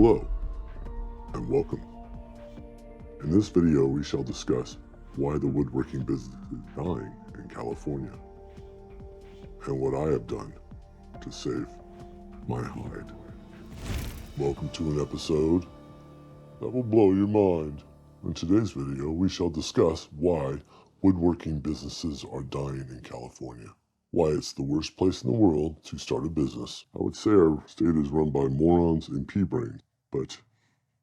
Hello, and welcome. In this video, we shall discuss why the woodworking business is dying in California, and what I have done to save my hide. Welcome to an episode that will blow your mind. In today's video, we shall discuss why woodworking businesses are dying in California. Why it's the worst place in the world to start a business. I would say our state is run by morons and pea brains, but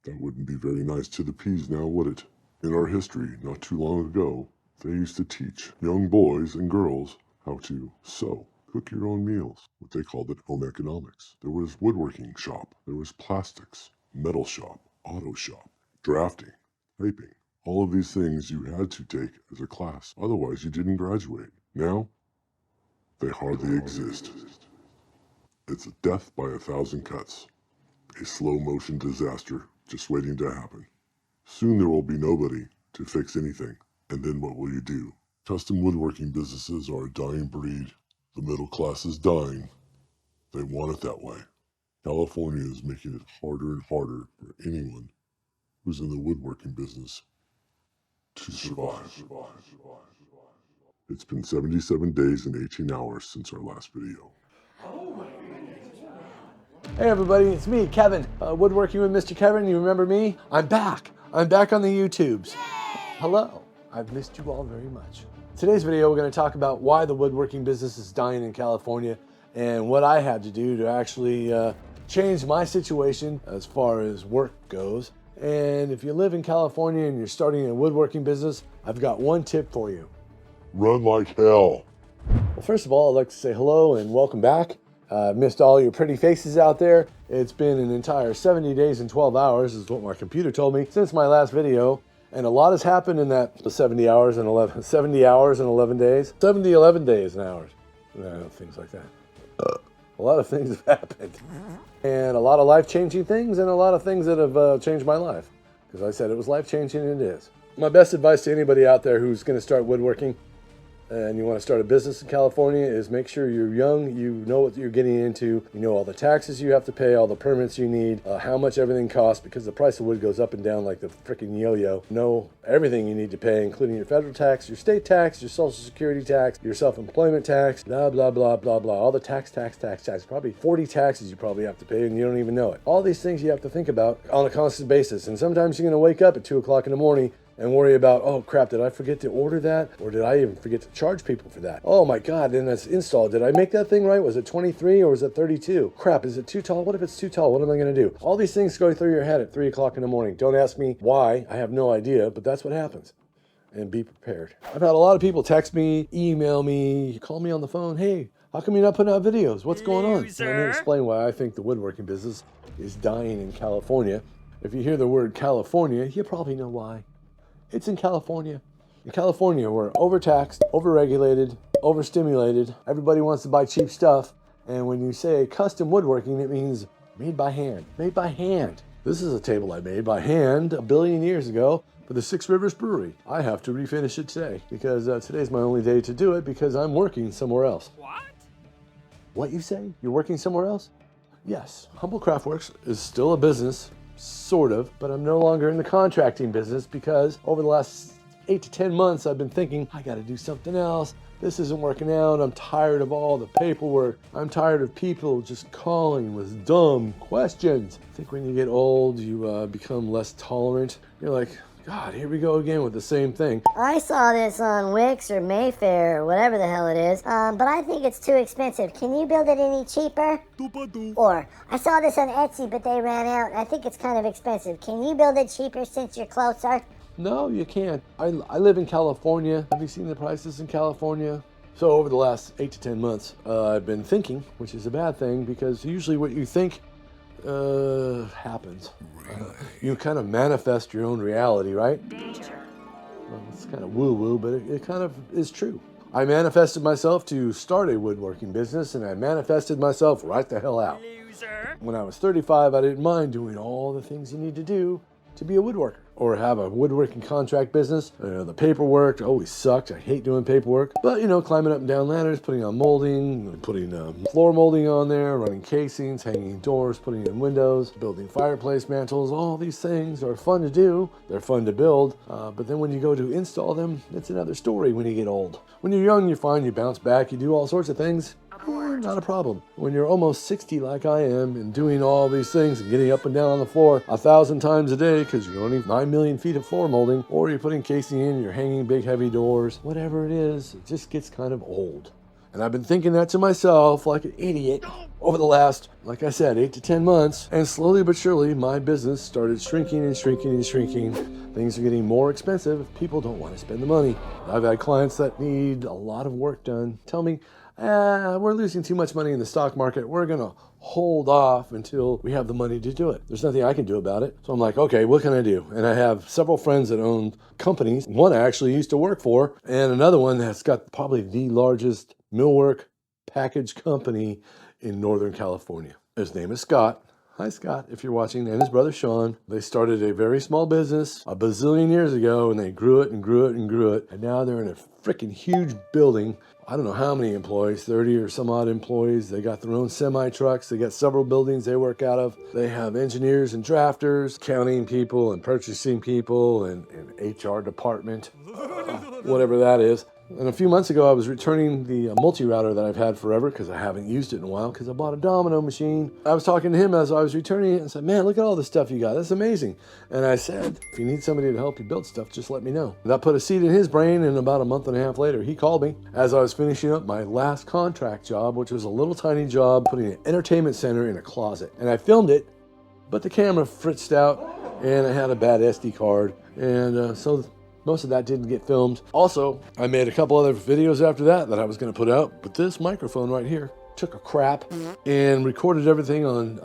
that wouldn't be very nice to the peas now, would it? In our history, not too long ago, they used to teach young boys and girls how to sew, cook your own meals, what they called it home economics. There was woodworking shop, there was plastics, metal shop, auto shop, drafting, typing. All of these things you had to take as a class, otherwise you didn't graduate. Now, they hardly exist. It's a death by 1,000 cuts, a slow motion disaster just waiting to happen. Soon there will be nobody to fix anything, and then what will you do? Custom woodworking businesses are a dying breed. The middle class is dying. They want it that way. California is making it harder and harder for anyone who's in the woodworking business to survive. It's been 77 days and 18 hours since our last video. Hey everybody, it's me, Kevin. Woodworking with Mr. Kevin. You remember me? I'm back. I'm back on the YouTubes. Hello. I've missed you all very much. Today's video, we're going to talk about why the woodworking business is dying in California and what I had to do to actually change my situation as far as work goes. And if you live in California and you're starting a woodworking business, I've got one tip for you. Run like hell. Well, first of all, I'd like to say hello and welcome back. Missed all your pretty faces out there. It's been an entire 70 days and 12 hours is what my computer told me since my last video. And a lot has happened in that 70 hours and 11 days. 70, 11 days and hours. Things like that. A lot of things have happened. And a lot of life-changing things and a lot of things that have changed my life. Because I said it was life-changing and it is. My best advice to anybody out there who's going to start woodworking and you want to start a business in California is make sure you're young, you know what you're getting into, you know all the taxes you have to pay, all the permits you need, how much everything costs, because the price of wood goes up and down like the freaking yo-yo. Know everything you need to pay, including your federal tax, your state tax, your social security tax, your self-employment tax, blah, blah, blah, blah, blah. All the tax. Probably 40 taxes you probably have to pay and you don't even know it. All these things you have to think about on a constant basis. And sometimes you're going to wake up at 2 o'clock in the morning and worry about, oh crap, did I forget to order that? Or did I even forget to charge people for that? Oh my God, then that's installed. Did I make that thing right? Was it 23 or was it 32? Crap, is it too tall? What if it's too tall? What am I gonna do? All these things go through your head at 3 o'clock in the morning. Don't ask me why, I have no idea, but that's what happens. And be prepared. I've had a lot of people text me, email me, call me on the phone, hey, how come you're not putting out videos? What's going on? And I'm gonna explain why I think the woodworking business is dying in California. If you hear the word California, you probably know why. It's in California. In California, we're overtaxed, overregulated, overstimulated. Everybody wants to buy cheap stuff. And when you say custom woodworking, it means made by hand. Made by hand. This is a table I made by hand 1 billion years ago for the Six Rivers Brewery. I have to refinish it today because today's my only day to do it because I'm working somewhere else. What? What you say? You're working somewhere else? Yes. HumboldtCraftworks is still a business. Sort of, but I'm no longer in the contracting business because over the last 8 to 10 months, I've been thinking, I gotta do something else. This isn't working out. I'm tired of all the paperwork. I'm tired of people just calling with dumb questions. I think when you get old, you become less tolerant. You're like, God, here we go again with the same thing. I saw this on Wix or Mayfair or whatever the hell it is, but I think it's too expensive. Can you build it any cheaper? Or, I saw this on Etsy, but they ran out. I think it's kind of expensive. Can you build it cheaper since you're closer? No, you can't. I live in California. Have you seen the prices in California? So over the last 8 to 10 months, I've been thinking, which is a bad thing because usually what you think happens. You kind of manifest your own reality, right? Well, it's kind of woo-woo, but it kind of is true. I manifested myself to start a woodworking business, and I manifested myself right the hell out. Loser. When I was 35, I didn't mind doing all the things you need to do to be a woodworker or have a woodworking contract business. The paperwork always sucked. I hate doing paperwork. But, climbing up and down ladders, putting on molding, putting floor molding on there, running casings, hanging doors, putting in windows, building fireplace mantles, all these things are fun to do. They're fun to build. But then when you go to install them, it's another story when you get old. When you're young, you're fine. You bounce back. You do all sorts of things. Not a problem. When you're almost 60 like I am and doing all these things and getting up and down on the floor 1,000 times a day because you're only 9 million feet of floor molding, or you're putting casing in, you're hanging big heavy doors, whatever it is, it just gets kind of old. And I've been thinking that to myself like an idiot over the last, like I said, 8 to 10 months. And slowly but surely, my business started shrinking and shrinking and shrinking. Things are getting more expensive. People don't want to spend the money. I've had clients that need a lot of work done tell me, we're losing too much money in the stock market. We're going to hold off until we have the money to do it. There's nothing I can do about it. So I'm like, okay, what can I do? And I have several friends that own companies. One I actually used to work for, and another one that's got probably the largest millwork package company in Northern California. His name is Scott. Hi, Scott, if you're watching, and his brother Sean. They started a very small business a bazillion years ago, and they grew it and grew it and grew it. And now they're in a freaking huge building. I don't know how many employees, 30 or some odd employees. They got their own semi-trucks. They got several buildings they work out of. They have engineers and drafters, accounting people and purchasing people and HR department, whatever that is. And a few months ago, I was returning the multi-router that I've had forever because I haven't used it in a while because I bought a domino machine. I was talking to him as I was returning it and said, man, look at all the stuff you got. That's amazing. And I said, if you need somebody to help you build stuff, just let me know. That put a seed in his brain, and about a month and a half later, he called me as I was finishing up my last contract job, which was a little tiny job putting an entertainment center in a closet. And I filmed it, but the camera fritzed out and I had a bad SD card. And so most of that didn't get filmed. Also, I made a couple other videos after that I was going to put out, but this microphone right here took a crap and recorded everything on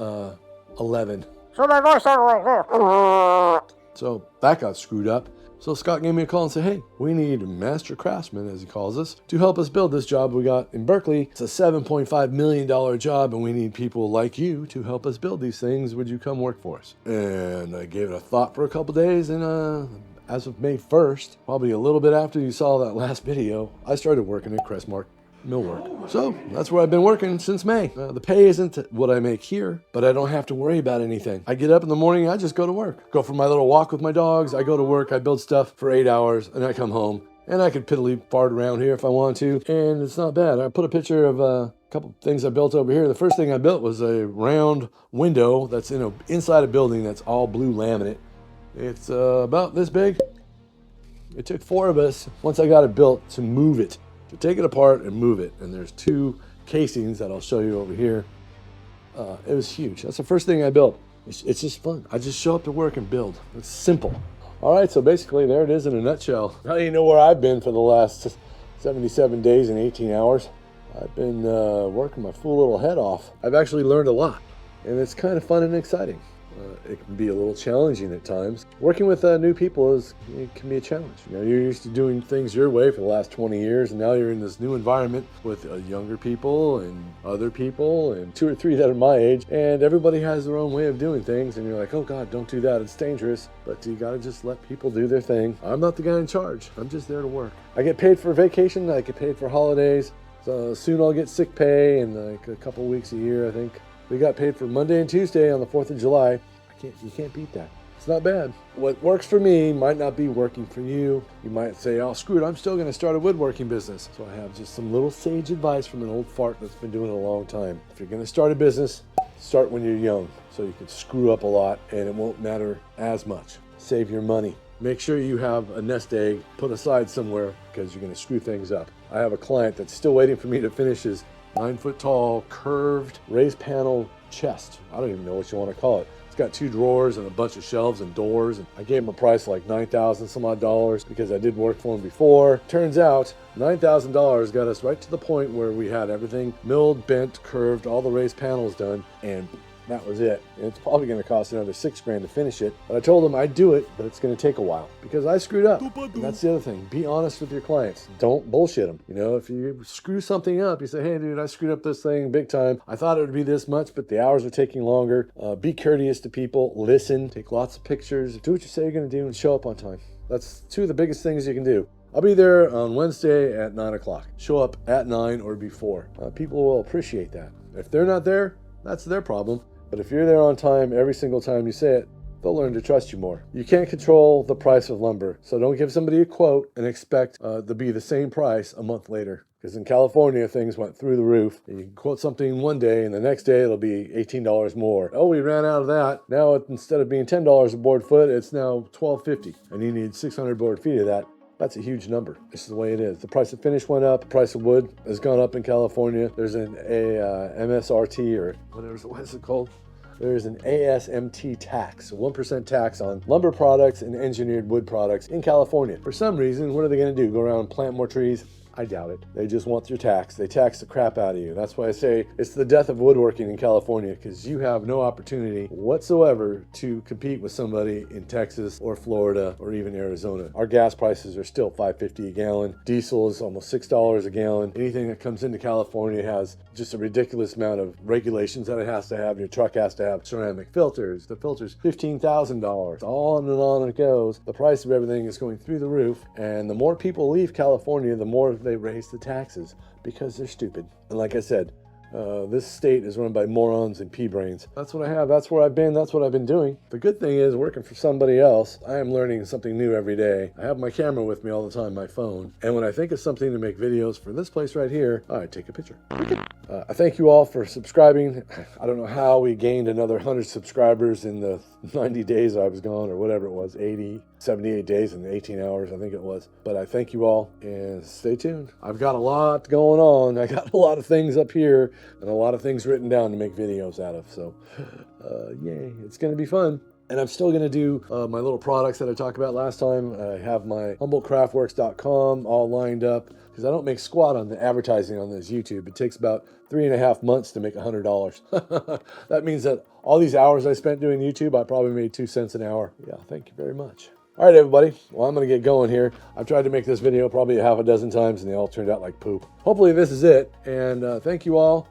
11. So my voice sounded like this. So that got screwed up. So Scott gave me a call and said, hey, we need master craftsmen, as he calls us, to help us build this job we got in Berkeley. It's a $7.5 million job, and we need people like you to help us build these things. Would you come work for us? And I gave it a thought for a couple days, and as of May 1st, probably a little bit after you saw that last video, I started working at Crestmark Millwork. So that's where I've been working since May. The pay isn't what I make here, but I don't have to worry about anything. I get up in the morning, I just go to work. Go for my little walk with my dogs, I go to work, I build stuff for 8 hours, and I come home. And I could piddly fart around here if I want to, and it's not bad. I put a picture of a couple things I built over here. The first thing I built was a round window that's inside a building that's all blue laminate. It's about this big. It took 4 of us, once I got it built, to move it, to take it apart and move it. And there's 2 casings that I'll show you over here. It was huge. That's the first thing I built. It's just fun. I just show up to work and build. It's simple. All right, so basically there it is in a nutshell. Now you know where I've been for the last 77 days and 18 hours. I've been working my fool little head off. I've actually learned a lot, and it's kind of fun and exciting. It can be a little challenging at times. Working with new people can be a challenge. You're used to doing things your way for the last 20 years, and now you're in this new environment with younger people and other people and 2 or 3 that are my age, and everybody has their own way of doing things, and you're like, oh God, don't do that, it's dangerous. But you gotta just let people do their thing. I'm not the guy in charge. I'm just there to work. I get paid for vacation, I get paid for holidays. So soon I'll get sick pay in like a couple weeks a year, I think. We got paid for Monday and Tuesday on the 4th of July. You can't beat that. It's not bad. What works for me might not be working for you. You might say, oh, screw it, I'm still going to start a woodworking business. So I have just some little sage advice from an old fart that's been doing it a long time. If you're going to start a business, start when you're young so you can screw up a lot and it won't matter as much. Save your money. Make sure you have a nest egg put aside somewhere because you're going to screw things up. I have a client that's still waiting for me to finish his 9-foot tall curved raised panel chest. I don't even know what you want to call it. It's got 2 drawers and a bunch of shelves and doors. And I gave him a price like $9,000 some odd dollars because I did work for him before. Turns out $9,000 got us right to the point where we had everything milled, bent, curved, all the raised panels done. And That was it. And it's probably going to cost another $6,000 to finish it. But I told them I'd do it, but it's going to take a while because I screwed up. And that's the other thing. Be honest with your clients. Don't bullshit them. You know, if you screw something up, you say, hey, dude, I screwed up this thing big time. I thought it would be this much, but the hours are taking longer. Be courteous to people. Listen. Take lots of pictures. Do what you say you're going to do and show up on time. That's two of the biggest things you can do. I'll be there on Wednesday at 9 o'clock. Show up at 9 or before. People will appreciate that. If they're not there, that's their problem. But if you're there on time every single time you say it, they'll learn to trust you more. You can't control the price of lumber, so don't give somebody a quote and expect to be the same price a month later. Because in California, things went through the roof. You can quote something one day, and the next day it'll be $18 more. Oh, we ran out of that. Now, instead of being $10 a board foot, it's now $12.50, and you need 600 board feet of that. That's a huge number. This is the way it is. The price of finish went up. The price of wood has gone up in California. There's an MSRT, or what is it called? There's an ASMT tax, a 1% tax on lumber products and engineered wood products in California. For some reason, what are they going to do? Go around and plant more trees? I doubt it. They just want your tax. They tax the crap out of you. That's why I say it's the death of woodworking in California, because you have no opportunity whatsoever to compete with somebody in Texas or Florida or even Arizona. Our gas prices are still $5.50 a gallon. Diesel is almost $6 a gallon. Anything that comes into California has just a ridiculous amount of regulations that it has to have. Your truck has to have ceramic filters. The filter's $15,000. On it goes. The price of everything is going through the roof, and the more people leave California, the more they raise the taxes because they're stupid. And like I said, this state is run by morons and pea brains. That's what I have. That's where I've been. That's what I've been doing. The good thing is, working for somebody else, I am learning something new every day. I have my camera with me all the time, my phone. And when I think of something to make videos for this place right here, I take a picture. I thank you all for subscribing. I don't know how we gained another 100 subscribers in the 90 days I was gone, or whatever it was, 78 days and 18 hours, I think it was. But I thank you all, and stay tuned. I've got a lot going on. I got a lot of things up here and a lot of things written down to make videos out of. So, yay, it's going to be fun. And I'm still going to do my little products that I talked about last time. I have my HumboldtCraftworks.com all lined up, because I don't make squat on the advertising on this YouTube. It takes about 3.5 months to make $100. That means that all these hours I spent doing YouTube, I probably made 2 cents an hour. Yeah, thank you very much. All right, everybody. Well, I'm going to get going here. I've tried to make this video probably half a dozen times, and they all turned out like poop. Hopefully this is it. And thank you all.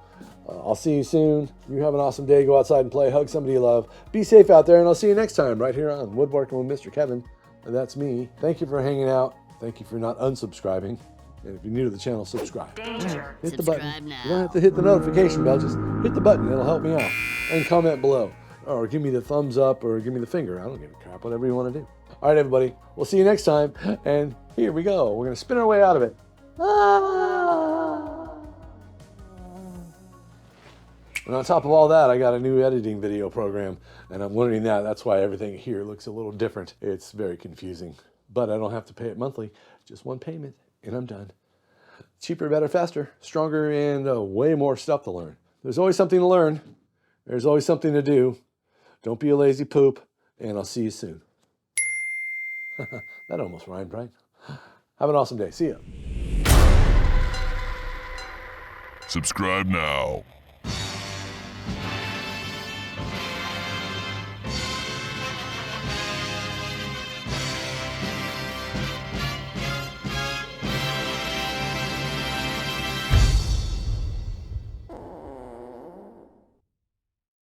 I'll see you soon. You have an awesome day. Go outside and play. Hug somebody you love. Be safe out there, and I'll see you next time right here on Woodworking with Mr. Kevin. And that's me. Thank you for hanging out. Thank you for not unsubscribing. And if you're new to the channel, subscribe. Danger. Hit the Subscribe button. now. You don't have to hit the notification bell. Just hit the button. It'll help me out. And comment below. Or give me the thumbs up or give me the finger. I don't give a crap. Whatever you want to do. All right, everybody. We'll see you next time. And here we go. We're going to spin our way out of it. And on top of all that, I got a new editing video program, and I'm learning that. That's why everything here looks a little different. It's very confusing, but I don't have to pay it monthly. Just one payment, and I'm done. Cheaper, better, faster, stronger, and way more stuff to learn. There's always something to learn. There's always something to do. Don't be a lazy poop, and I'll see you soon. That almost rhymed, right? Have an awesome day. See ya. Subscribe now.